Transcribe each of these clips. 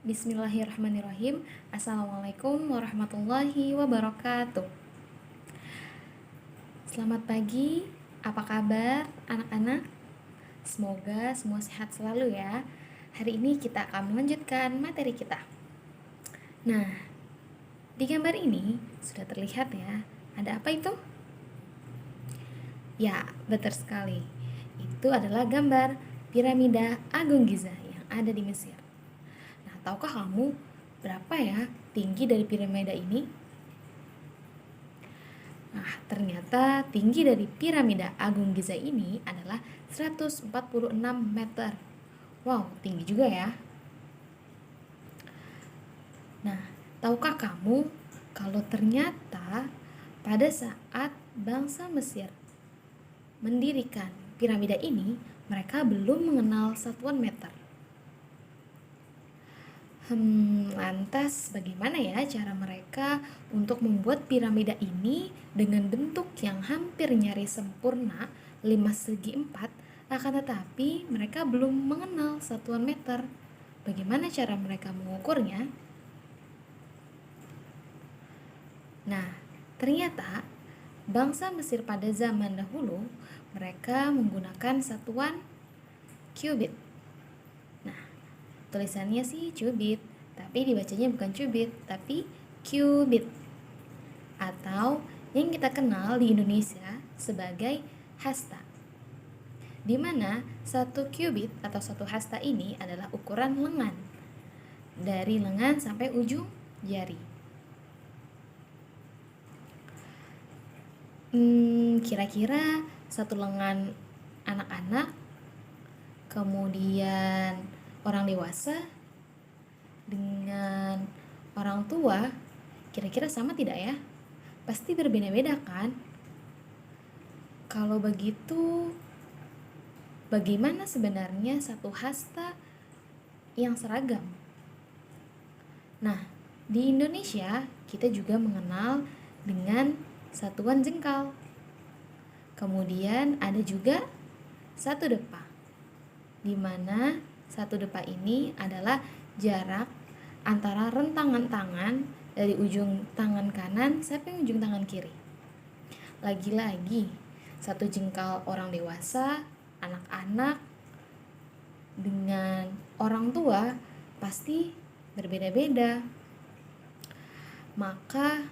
Bismillahirrahmanirrahim. Assalamualaikum warahmatullahi wabarakatuh. Selamat pagi, apa kabar anak-anak? Semoga semua sehat selalu ya. Hari ini kita akan melanjutkan materi kita. Nah, di gambar ini sudah terlihat ya, ada apa itu? Ya, betul sekali. Itu adalah gambar piramida Agung Giza yang ada di Mesir. Nah, tahukah kamu berapa ya tinggi dari piramida ini? Nah, ternyata tinggi dari piramida Agung Giza ini adalah 146 meter. Wow, tinggi juga ya. Nah, tahukah kamu kalau ternyata pada saat bangsa Mesir mendirikan piramida ini, mereka belum mengenal satuan meter. Lantas bagaimana ya cara mereka untuk membuat piramida ini dengan bentuk yang hampir nyaris sempurna, 5 segi 4, akan tetapi mereka belum mengenal satuan meter. Bagaimana cara mereka mengukurnya? Nah, ternyata bangsa Mesir pada zaman dahulu mereka menggunakan satuan cubit. Nah, tulisannya sih cubit, tapi dibacanya bukan cubit, tapi qubit. Atau yang kita kenal di Indonesia sebagai hasta. Di mana satu qubit atau satu hasta ini adalah ukuran lengan. Dari lengan sampai ujung jari. Kira-kira satu lengan anak-anak, kemudian orang dewasa dengan orang tua, kira-kira sama tidak ya? Pasti berbeda-beda kan? Kalau begitu, bagaimana sebenarnya satu hasta yang seragam? Nah, di Indonesia kita juga mengenal dengan satuan jengkal. Kemudian ada juga satu depa, di mana satu depa ini adalah jarak antara rentangan tangan dari ujung tangan kanan sampai ujung tangan kiri. Lagi-lagi, satu jengkal orang dewasa, anak-anak dengan orang tua pasti berbeda-beda. Maka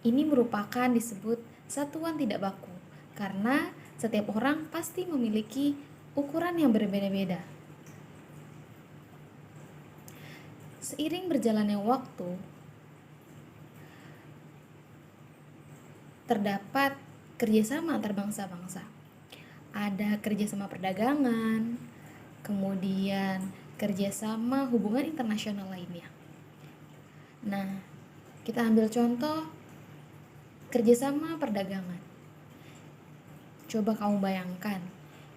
ini merupakan disebut satuan tidak baku karena setiap orang pasti memiliki ukuran yang berbeda-beda. Seiring berjalannya waktu, terdapat kerjasama antar bangsa-bangsa. Ada kerjasama perdagangan, kemudian kerjasama hubungan internasional lainnya. Nah, kita ambil contoh kerjasama perdagangan. Coba kamu bayangkan,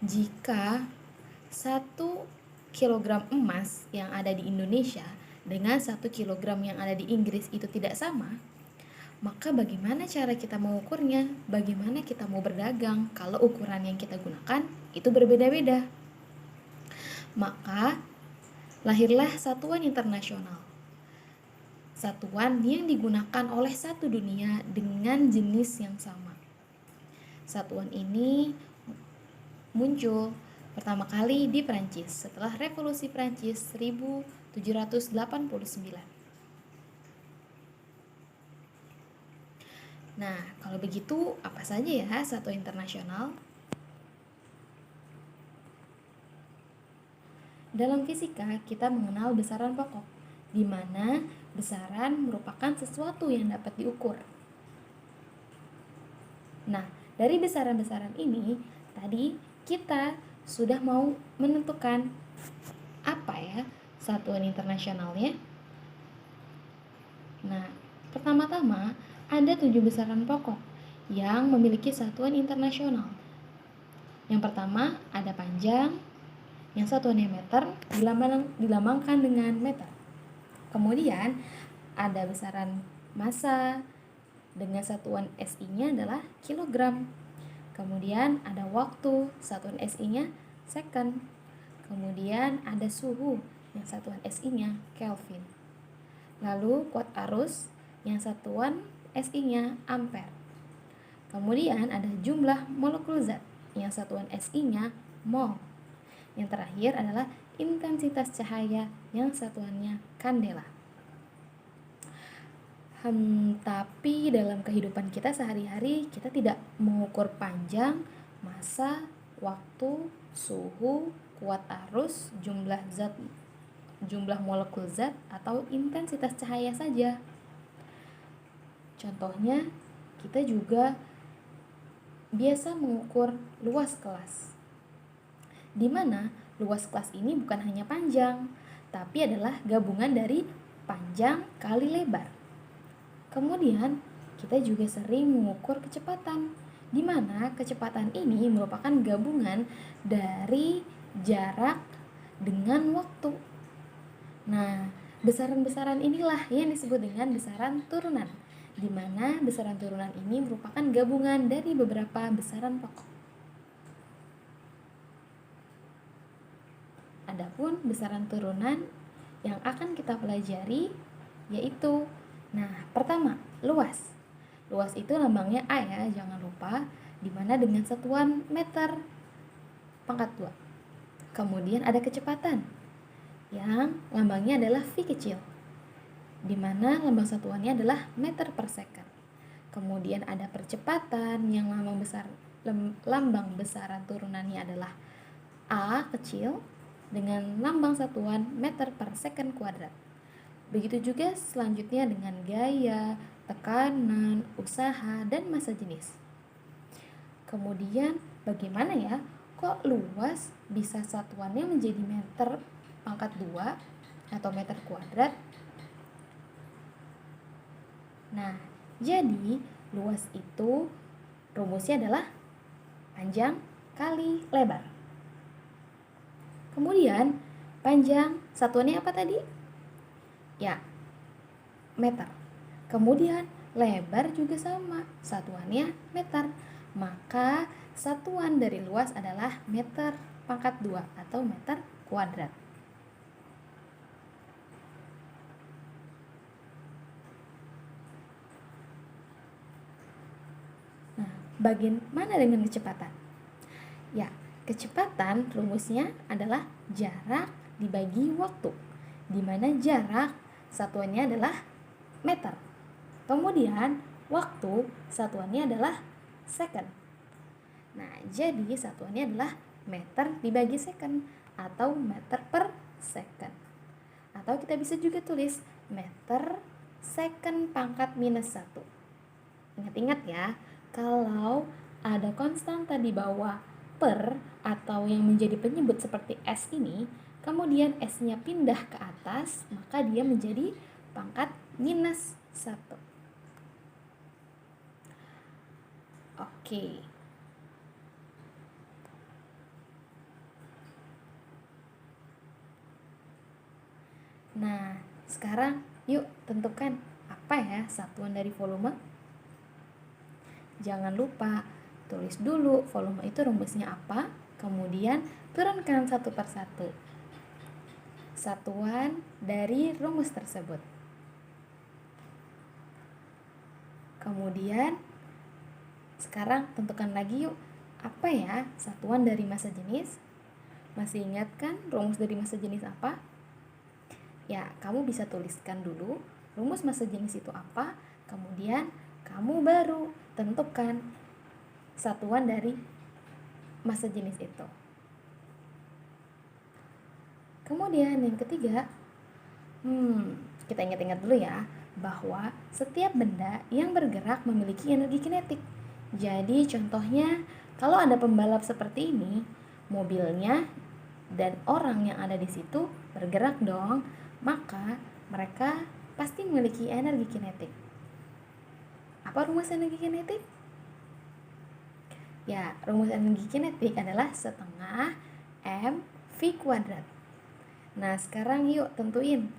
jika 1 kilogram emas yang ada di Indonesia dengan 1 kilogram yang ada di Inggris itu tidak sama, maka bagaimana cara kita mengukurnya? Bagaimana kita mau berdagang kalau ukuran yang kita gunakan itu berbeda-beda? Maka lahirlah satuan internasional. Satuan yang digunakan oleh satu dunia dengan jenis yang sama. Satuan ini muncul pertama kali di Prancis setelah Revolusi Prancis 1789. Nah, kalau begitu apa saja ya satuan internasional? Dalam fisika kita mengenal besaran pokok, di mana besaran merupakan sesuatu yang dapat diukur. Nah, dari besaran-besaran ini, tadi kita sudah mau menentukan apa ya satuan internasionalnya. Nah, pertama-tama ada 7 besaran pokok yang memiliki satuan internasional. Yang pertama ada panjang, yang satuannya meter, dilambangkan dengan meter. Kemudian ada besaran massa dengan satuan SI-nya adalah kilogram. Kemudian ada waktu, satuan SI-nya second. Kemudian ada suhu yang satuan SI-nya Kelvin. Lalu kuat arus yang satuan SI-nya ampere. Kemudian ada jumlah molekul zat yang satuan SI-nya mol. Yang terakhir adalah intensitas cahaya yang satuannya kandela. Tapi dalam kehidupan kita sehari-hari kita tidak mengukur panjang, massa, waktu, suhu, kuat arus, jumlah zat, jumlah molekul zat, atau intensitas cahaya saja. Contohnya, kita juga biasa mengukur luas kelas, di mana luas kelas ini bukan hanya panjang, tapi adalah gabungan dari panjang kali lebar. Kemudian, kita juga sering mengukur kecepatan, di mana kecepatan ini merupakan gabungan dari jarak dengan waktu. Nah, besaran-besaran inilah yang disebut dengan besaran turunan, di mana besaran turunan ini merupakan gabungan dari beberapa besaran pokok. Adapun besaran turunan yang akan kita pelajari yaitu, pertama, luas. Luas itu lambangnya A ya, jangan lupa, dimana dengan satuan meter pangkat 2. Kemudian ada kecepatan yang lambangnya adalah V kecil, dimana lambang satuannya adalah meter per second. Kemudian ada percepatan yang lambang besaran turunannya adalah A kecil dengan lambang satuan meter per second kuadrat. Begitu juga selanjutnya dengan gaya, tekanan, usaha, dan massa jenis. Kemudian bagaimana ya, kok luas bisa satuannya menjadi meter pangkat 2 atau meter kuadrat? Nah, jadi luas itu rumusnya adalah panjang kali lebar. Kemudian panjang satuannya apa tadi? Ya, meter. Kemudian lebar juga sama, satuannya meter. Maka satuan dari luas adalah meter pangkat 2 atau meter kuadrat. Nah, bagaimana dengan kecepatan? Ya, kecepatan rumusnya adalah jarak dibagi waktu, di mana jarak satuannya adalah meter. Kemudian waktu satuannya adalah second. Nah, jadi satuannya adalah meter dibagi second atau meter per second. Atau kita bisa juga tulis meter second pangkat minus 1. Ingat-ingat ya, kalau ada konstanta di bawah per atau yang menjadi penyebut seperti S ini, kemudian S-nya pindah ke atas, maka dia menjadi pangkat minus 1. Oke. Nah, sekarang yuk tentukan apa ya satuan dari volume. Jangan lupa tulis dulu volume itu rumusnya apa, kemudian turunkan satu persatu satuan dari rumus tersebut. Kemudian sekarang tentukan lagi yuk, apa ya satuan dari massa jenis? Masih ingat kan rumus dari massa jenis apa? Ya, kamu bisa tuliskan dulu rumus massa jenis itu apa, kemudian kamu baru tentukan satuan dari massa jenis itu. Kemudian yang ketiga, kita ingat-ingat dulu ya, bahwa setiap benda yang bergerak memiliki energi kinetik. Jadi contohnya, kalau ada pembalap seperti ini, mobilnya dan orang yang ada di situ bergerak dong, maka mereka pasti memiliki energi kinetik. Apa rumus energi kinetik? Ya, rumus energi kinetik adalah setengah mv kuadrat. Nah, sekarang yuk tentuin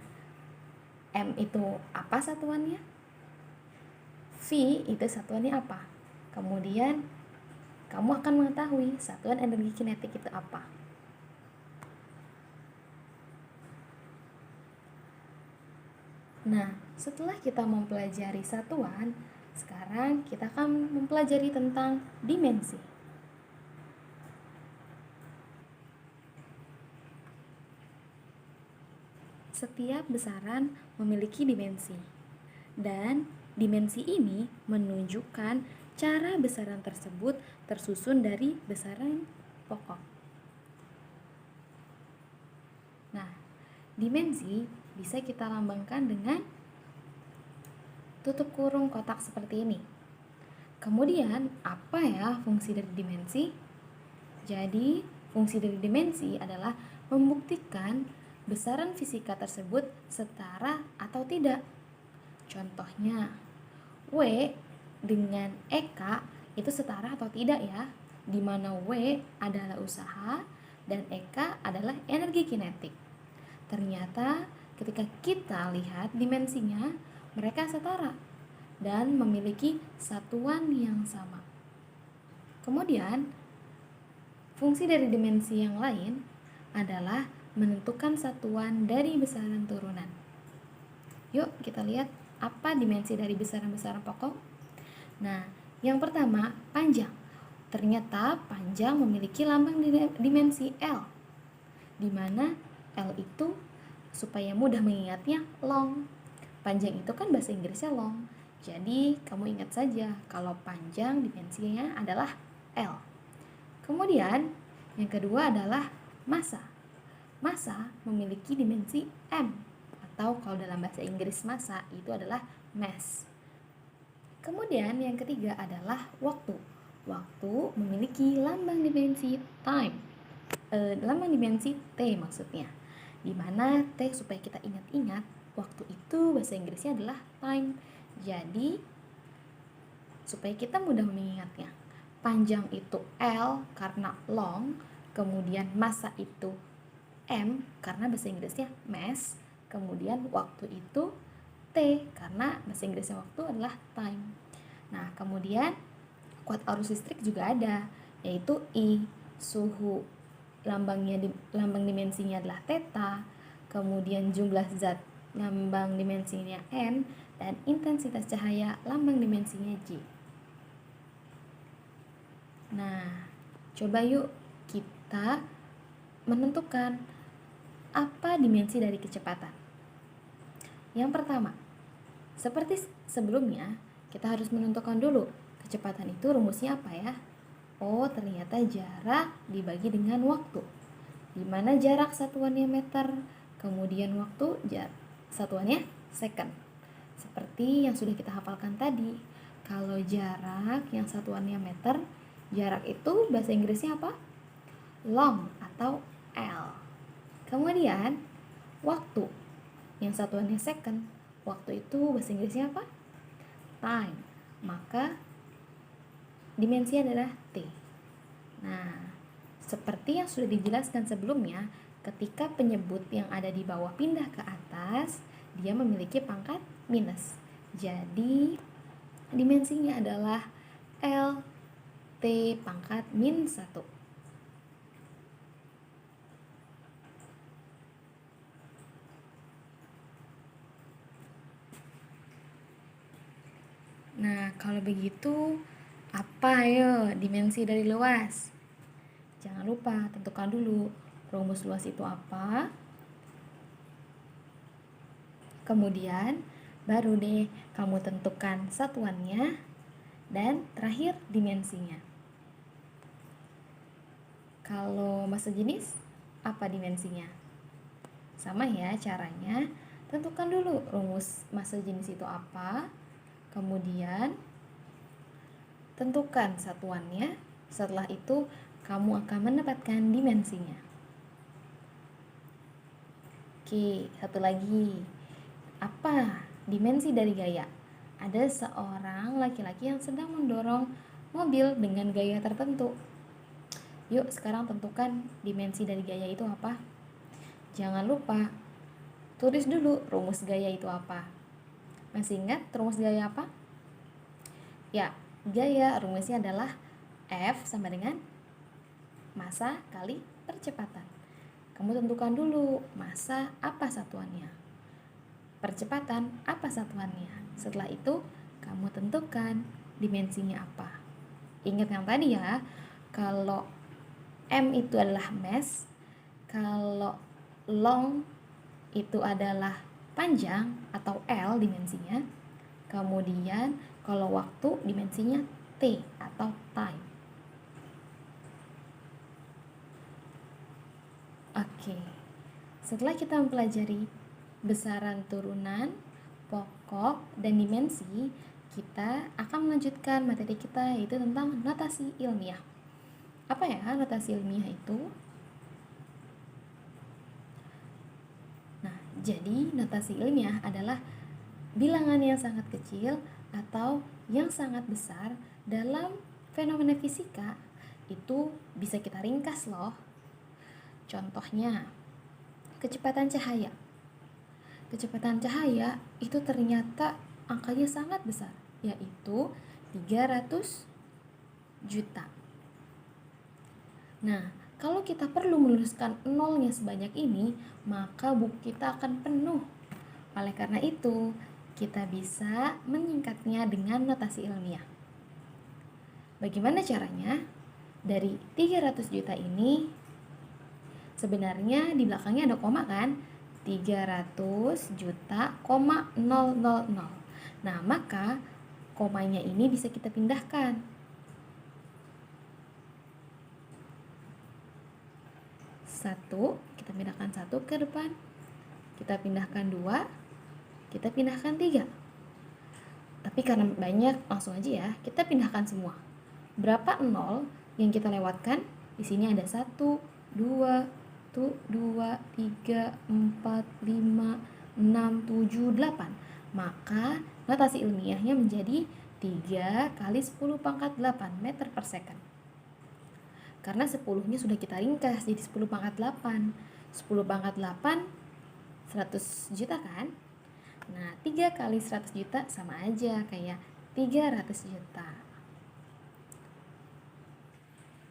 M itu apa satuannya? V itu satuannya apa? Kemudian kamu akan mengetahui satuan energi kinetik itu apa. Nah, setelah kita mempelajari satuan, sekarang kita akan mempelajari tentang dimensi. Setiap besaran memiliki dimensi, dan dimensi ini menunjukkan cara besaran tersebut tersusun dari besaran pokok. Nah, dimensi bisa kita lambangkan dengan tutup kurung kotak seperti ini. Kemudian, apa ya fungsi dari dimensi? Jadi, fungsi dari dimensi adalah membuktikan besaran fisika tersebut setara atau tidak. Contohnya, W dengan EK itu setara atau tidak ya? Di mana W adalah usaha dan EK adalah energi kinetik. Ternyata ketika kita lihat dimensinya, mereka setara dan memiliki satuan yang sama. Kemudian, fungsi dari dimensi yang lain adalah menentukan satuan dari besaran turunan. Yuk kita lihat apa dimensi dari besaran-besaran pokok. Nah, yang pertama, panjang. Ternyata panjang memiliki lambang dimensi L, di mana L itu supaya mudah mengingatnya long. Panjang itu kan bahasa Inggrisnya long. Jadi kamu ingat saja kalau panjang dimensinya adalah L. Kemudian yang kedua adalah massa. Massa memiliki dimensi M, atau kalau dalam bahasa Inggris massa itu adalah mass. Kemudian yang ketiga adalah waktu. Waktu memiliki lambang dimensi time, lambang dimensi T maksudnya. Dimana T supaya kita ingat-ingat, waktu itu bahasa Inggrisnya adalah time. Jadi supaya kita mudah mengingatnya, panjang itu L karena long, kemudian massa itu M karena bahasa Inggrisnya mass, kemudian waktu itu T karena bahasa Inggrisnya waktu adalah time. Nah, kemudian kuat arus listrik juga ada, yaitu I, suhu, lambang dimensinya adalah theta, kemudian jumlah zat, lambang dimensinya N, dan intensitas cahaya, lambang dimensinya J. Nah, coba yuk kita menentukan apa dimensi dari kecepatan. Yang pertama, seperti sebelumnya, kita harus menentukan dulu kecepatan itu rumusnya apa ya? Oh, ternyata jarak dibagi dengan waktu. Di mana jarak satuannya meter, kemudian waktu satuannya second. Seperti yang sudah kita hafalkan tadi. Kalau jarak yang satuannya meter, jarak itu bahasa Inggrisnya apa? Long atau L. Kemudian waktu yang satuannya second, waktu itu bahasa Inggrisnya apa? Time. Maka dimensi adalah T. Nah, seperti yang sudah dijelaskan sebelumnya, ketika penyebut yang ada di bawah pindah ke atas, dia memiliki pangkat minus. Jadi, dimensinya adalah L T pangkat min 1. Nah, kalau begitu, apa ayo dimensi dari luas? Jangan lupa tentukan dulu rumus luas itu apa. Kemudian baru deh kamu tentukan satuannya dan terakhir dimensinya. Kalau massa jenis, apa dimensinya? Sama ya caranya. Tentukan dulu rumus massa jenis itu apa. Kemudian tentukan satuannya. Setelah itu kamu akan mendapatkan dimensinya. Oke, satu lagi. Apa dimensi dari gaya? Ada seorang laki-laki yang sedang mendorong mobil dengan gaya tertentu. Yuk sekarang tentukan dimensi dari gaya itu apa. Jangan lupa tulis dulu rumus gaya itu apa. Masih ingat rumus gaya apa? Ya, gaya rumusnya adalah F sama dengan massa kali percepatan. Kamu tentukan dulu massa apa satuannya. percepatan apa satuannya. Setelah itu kamu tentukan dimensinya apa. Ingat yang tadi ya, kalau M itu adalah mass, kalau long itu adalah panjang atau L dimensinya. Kemudian kalau waktu dimensinya T atau time. Oke. Setelah kita mempelajari besaran turunan, pokok, dan dimensi, kita akan melanjutkan materi kita yaitu tentang notasi ilmiah. Apa ya notasi ilmiah itu? Nah, jadi notasi ilmiah adalah bilangan yang sangat kecil atau yang sangat besar dalam fenomena fisika. Itu bisa kita ringkas loh. Contohnya, kecepatan cahaya. Kecepatan cahaya itu ternyata angkanya sangat besar, yaitu 300 juta. Nah, kalau kita perlu meluruskan nolnya sebanyak ini, maka buku kita akan penuh. Oleh karena itu, kita bisa menyingkatnya dengan notasi ilmiah. Bagaimana caranya? Dari 300 juta ini, sebenarnya di belakangnya ada koma kan? 300 juta, 000. Nah, maka komanya ini bisa kita pindahkan. Kita pindahkan 1 ke depan. Kita pindahkan 2, kita pindahkan 3. Tapi karena banyak, langsung aja ya, kita pindahkan semua. Berapa 0 yang kita lewatkan? Di sini ada 1, 2, 3, 4, 5, 6, 7, 8. Maka notasi ilmiahnya menjadi 3 kali 10 pangkat 8 meter per second. Karena 10-nya sudah kita ringkas jadi 10 pangkat 8. 10 pangkat 8 100 juta kan? Nah, 3 kali 100 juta sama aja kayak 300 juta.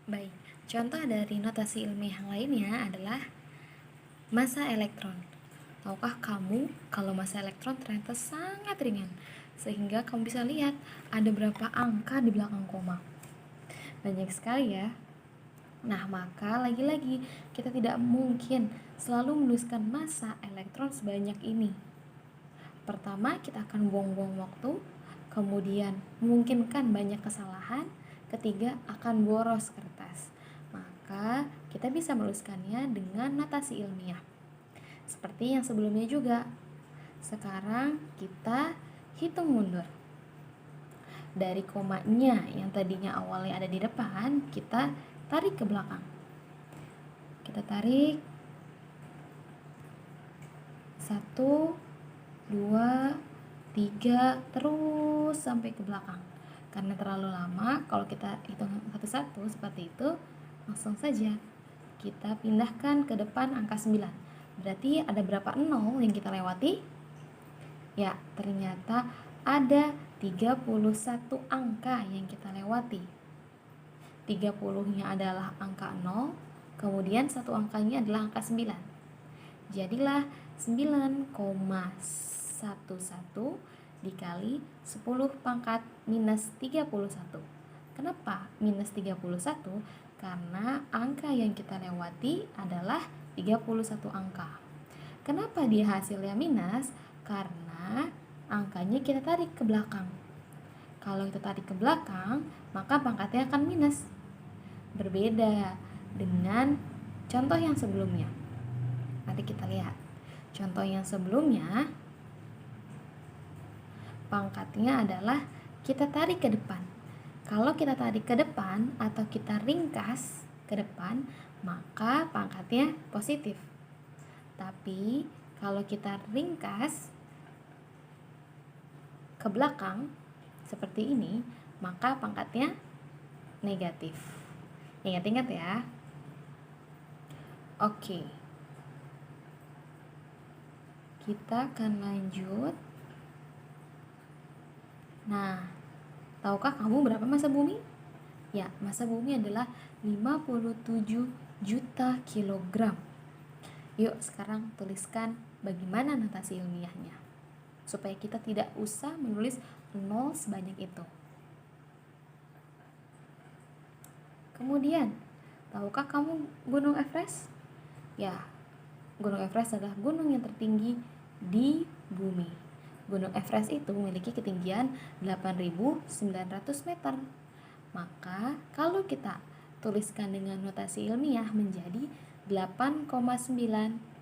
Baik, contoh dari notasi ilmiah lainnya adalah massa elektron. Tahukah kamu kalau massa elektron ternyata sangat ringan, sehingga kamu bisa lihat ada berapa angka di belakang koma. Banyak sekali ya. Nah, maka lagi-lagi kita tidak mungkin selalu menuliskan massa elektron sebanyak ini. Pertama, kita akan buang-buang waktu, kemudian memungkinkan banyak kesalahan, ketiga akan boros kertas. Maka kita bisa menuliskannya dengan notasi ilmiah. Seperti yang sebelumnya juga. Sekarang kita hitung mundur. Dari komanya yang tadinya awalnya ada di depan, kita tarik ke belakang. Kita tarik 1, 2, 3, terus sampai ke belakang. Karena terlalu lama, kalau kita hitung satu-satu seperti itu, langsung saja kita pindahkan ke depan angka 9. Berarti ada berapa 0 yang kita lewati? Ya, ternyata ada 31 angka yang kita lewati. 30-nya adalah angka 0, kemudian satu angkanya adalah angka 9. Jadilah 9,11 dikali 10 pangkat minus 31. Kenapa minus 31? Karena angka yang kita lewati adalah 31 angka. Kenapa dia hasilnya minus? Karena angkanya kita tarik ke belakang. Kalau kita tarik ke belakang, maka pangkatnya akan minus. Berbeda dengan contoh yang sebelumnya. Mari kita lihat. Contoh yang sebelumnya, pangkatnya adalah kita tarik ke depan. Kalau kita tarik ke depan atau kita ringkas ke depan, maka pangkatnya positif. Tapi kalau kita ringkas ke belakang seperti ini, maka pangkatnya negatif. Ingat-ingat ya. Oke. Kita akan lanjut. Nah, tahukah kamu berapa massa bumi? Ya, massa bumi adalah 57 juta kilogram. Yuk, sekarang tuliskan bagaimana notasi ilmiahnya. supaya kita tidak usah menulis 0 sebanyak itu. Kemudian, tahukah kamu Gunung Everest? Ya, Gunung Everest adalah gunung yang tertinggi di bumi. Gunung Everest itu memiliki ketinggian 8.900 meter. Maka kalau kita tuliskan dengan notasi ilmiah menjadi 8,9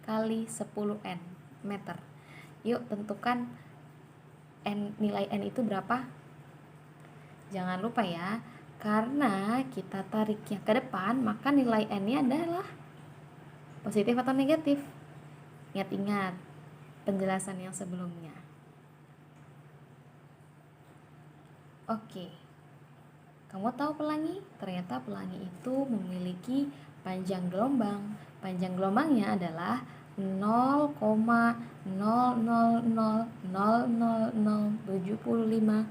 kali 10 n meter. Yuk tentukan nilai n itu berapa? Jangan lupa ya, karena kita tariknya ke depan, maka nilai n-nya adalah positif atau negatif. Ingat-ingat penjelasan yang sebelumnya. Oke, kamu tahu pelangi? Ternyata pelangi itu memiliki panjang gelombang. Panjang gelombangnya adalah 0,0000075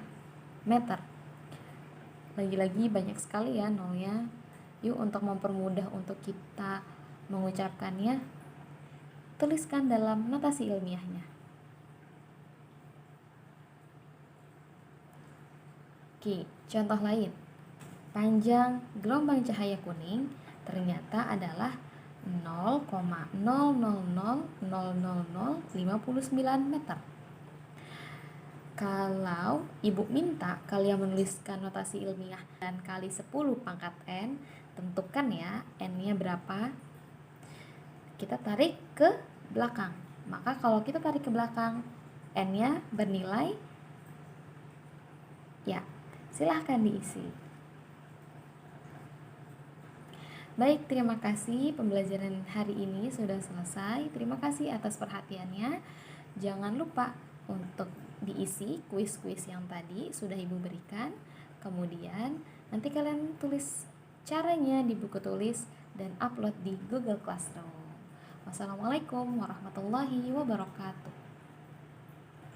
meter. Lagi-lagi banyak sekali ya nolnya. Yuk, untuk mempermudah untuk kita mengucapkannya, tuliskan dalam notasi ilmiahnya. Oke, contoh lain. Panjang gelombang cahaya kuning ternyata adalah 0,0000059 meter. Kalau ibu minta kalian menuliskan notasi ilmiah dan kali 10 pangkat n, tentukan ya n-nya berapa. Kita tarik ke belakang. Maka kalau kita tarik ke belakang, n-nya bernilai, ya silahkan diisi. Baik, terima kasih, pembelajaran hari ini sudah selesai. Terima kasih atas perhatiannya. Jangan lupa untuk diisi kuis-kuis yang tadi sudah Ibu berikan. Kemudian nanti kalian tulis caranya di buku tulis dan upload di Google Classroom. Wassalamualaikum warahmatullahi wabarakatuh.